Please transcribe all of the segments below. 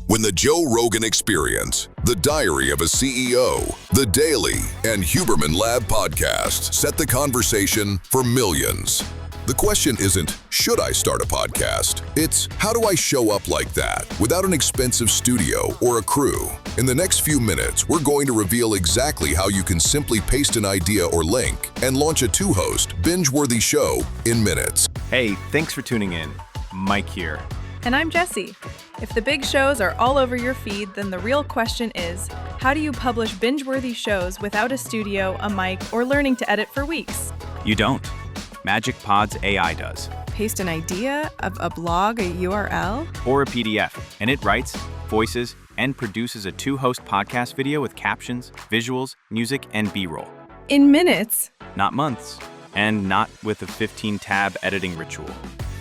When the Joe Rogan Experience, The Diary of a CEO, The Daily, and Huberman Lab podcasts set the conversation for millions. The question isn't, should I start a podcast? It's, how do I show up like that without an expensive studio or a crew? In the next few minutes, we're going to reveal exactly how you can simply paste an idea or link and launch a two-host, binge-worthy show in minutes. Hey, thanks for tuning in. Mike here. And I'm Jessie. If the big shows are all over your feed, then the real question is, how do you publish binge-worthy shows without a studio, a mic, or learning to edit for weeks? You don't. MagicPods AI does. Paste an idea, a blog, a URL? Or a PDF, and it writes, voices, and produces a two-host podcast video with captions, visuals, music, and B-roll. In minutes? Not months. And not with a 15-tab editing ritual.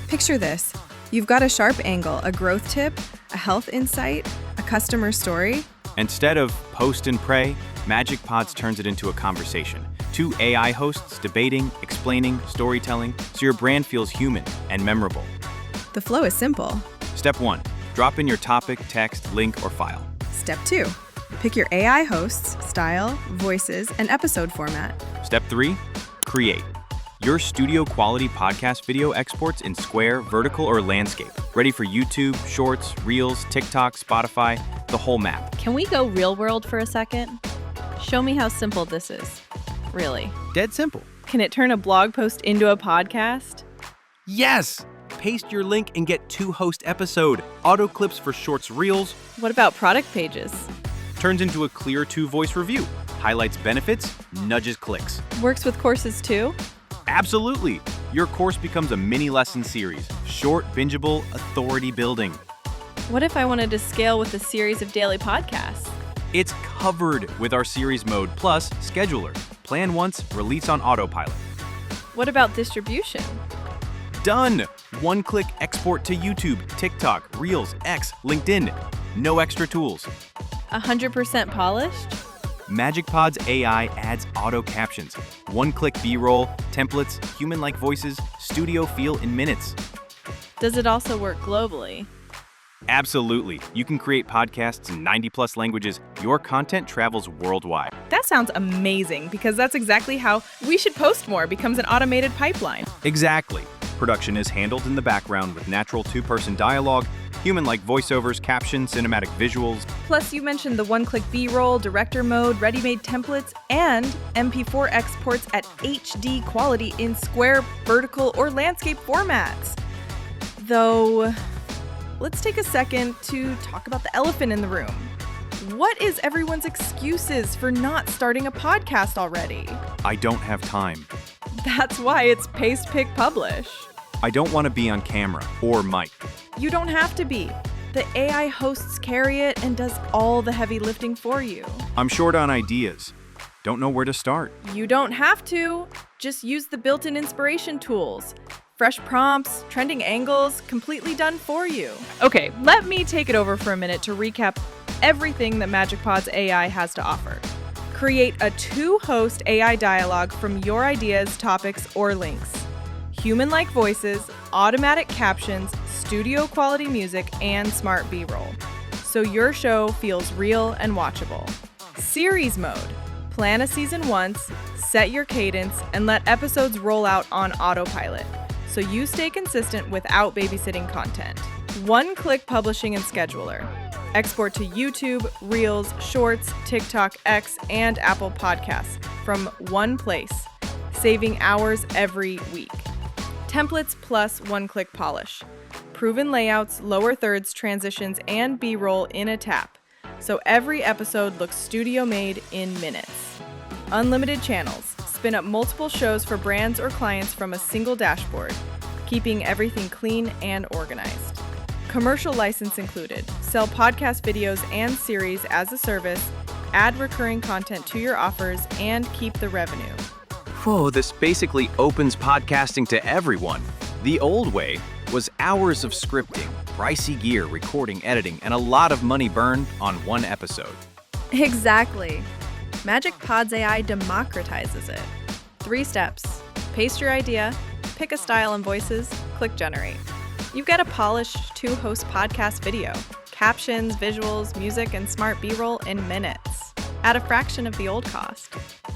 Picture this. You've got a sharp angle, a growth tip, a health insight, a customer story. Instead of post and pray, MagicPods turns it into a conversation. Two AI hosts debating, explaining, storytelling, so your brand feels human and memorable. The flow is simple. Step 1. Drop in your topic, text, link, or file. Step 2. Pick your AI hosts, style, voices, and episode format. Step 3. Create. Your studio-quality podcast video exports in square, vertical, or landscape. Ready for YouTube, Shorts, Reels, TikTok, Spotify, the whole map. Can we go real world for a second? Show me how simple this is. Really. Dead simple. Can it turn a blog post into a podcast? Yes! Paste your link and get two-host episode. Auto clips for Shorts, Reels. What about product pages? Turns into a clear two-voice review. Highlights benefits, nudges clicks. Works with courses too? Absolutely. Your course becomes a mini lesson series. Short, bingeable, authority building. What if I wanted to scale with a series of daily podcasts? It's covered with our series mode plus scheduler. Plan once, release on autopilot. What about distribution? Done! One-click export to YouTube, TikTok, Reels, X, LinkedIn. No extra tools. 100% polished? MagicPods AI adds auto captions, one-click B-roll, templates, human-like voices, studio feel in minutes. Does it also work globally? Absolutely. You can create podcasts in 90-plus languages. Your content travels worldwide. That sounds amazing, because that's exactly how We Should Post More becomes an automated pipeline. Exactly. Production is handled in the background with natural two-person dialogue, human-like voiceovers, captions, cinematic visuals. Plus, you mentioned the one-click B-roll, director mode, ready-made templates, and MP4 exports at HD quality in square, vertical, or landscape formats. Though, let's take a second to talk about the elephant in the room. What is everyone's excuses for not starting a podcast already? I don't have time. That's why it's paste, pick, publish. I don't want to be on camera or mic. You don't have to be. The AI hosts carry it and does all the heavy lifting for you. I'm short on ideas. Don't know where to start. You don't have to. Just use the built-in inspiration tools. Fresh prompts, trending angles, completely done for you. Okay, let me take it over for a minute to recap everything that MagicPods AI has to offer. Create a two-host AI dialogue from your ideas, topics, or links. Human-like voices, automatic captions, studio-quality music, and smart B-roll. So your show feels real and watchable. Series mode. Plan a season once, set your cadence, and let episodes roll out on autopilot, so you stay consistent without babysitting content. One-click publishing and scheduler. Export to YouTube, Reels, Shorts, TikTok, X, and Apple Podcasts from one place, saving hours every week. Templates plus one-click polish. Proven layouts, lower thirds, transitions, and B-roll in a tap, so every episode looks studio-made in minutes. Unlimited channels. Spin up multiple shows for brands or clients from a single dashboard, keeping everything clean and organized. Commercial license included. Sell podcast videos and series as a service, add recurring content to your offers, and keep the revenue. Whoa, this basically opens podcasting to everyone. The old way was hours of scripting, pricey gear, recording, editing, and a lot of money burned on one episode. Exactly. MagicPods AI democratizes it. 3 steps. Paste your idea, pick a style and voices, click generate. You've got a polished 2-host podcast video, Captions, visuals, music, and smart B-roll in minutes, at a fraction of the old cost.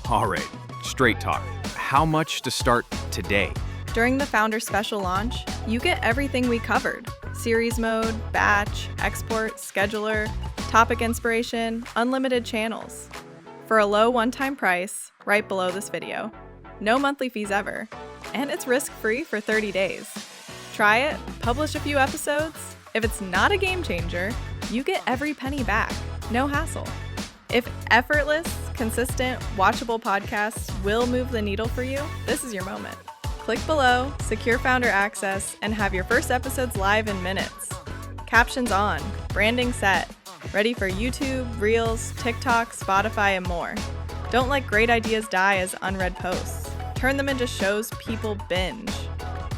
All right, straight talk. How much to start today? During the Founder Special launch, you get everything we covered: series mode, batch, export, scheduler, topic inspiration, unlimited channels. For a low one-time price, right below this video. No monthly fees ever, and it's risk-free for 30 days. Try it, publish a few episodes. If it's not a game changer, you get every penny back, no hassle. If effortless, consistent, watchable podcasts will move the needle for you, this is your moment. Click below, secure Founder access, and have your first episodes live in minutes. Captions on, branding set, ready for YouTube, Reels, TikTok, Spotify, and more. Don't let great ideas die as unread posts. Turn them into shows people binge.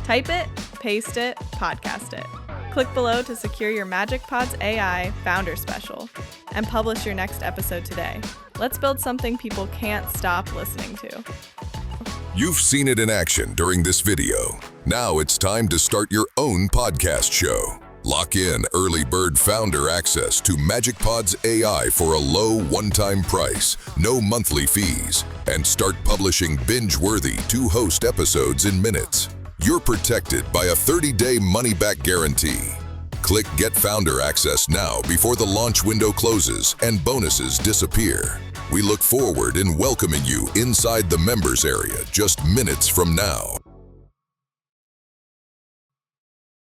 Type it, paste it, podcast it. Click below to secure your MagicPods AI Founder Special and publish your next episode today. Let's build something people can't stop listening to. You've seen it in action during this video. Now it's time to start your own podcast show. Lock in early bird founder access to MagicPods AI for a low one-time price, no monthly fees, and start publishing binge-worthy two-host episodes in minutes. You're protected by a 30-day money-back guarantee. Click Get Founder Access now before the launch window closes and bonuses disappear. We look forward in welcoming you inside the members area just minutes from now.